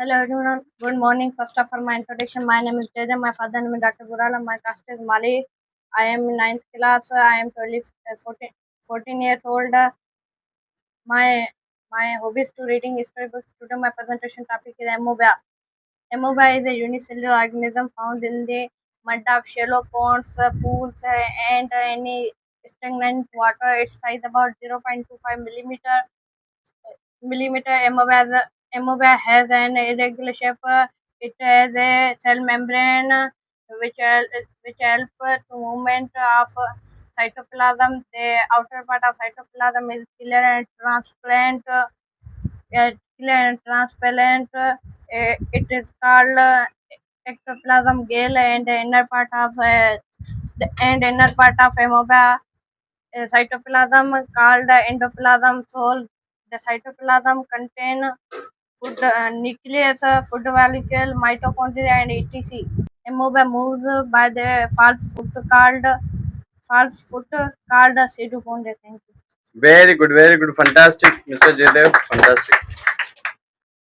Hello everyone, good morning. First of all, my introduction. My name is Jaja. My father name is Dr. Burala. My caste is Mali. I am in 9th class. I am 14 years old. My my hobbies to reading storybooks. Today my presentation topic is Amoeba. Amoeba is a unicellular organism found in the mud of shallow ponds, pools, and any stagnant water. Its size about 0.25 millimeter. Amoeba has an irregular shape. It has a cell membrane which help to movement of cytoplasm. The outer part of cytoplasm is clear and transparent. It is called ectoplasm gale, and the inner part of amoeba cytoplasm called endoplasm. So the cytoplasm contain food nucleus, food follicle, mitochondria, and etc. Amoeba moves by the false foot called pseudopodia. Thank you. Very good, fantastic, Mr. Jaydev, fantastic.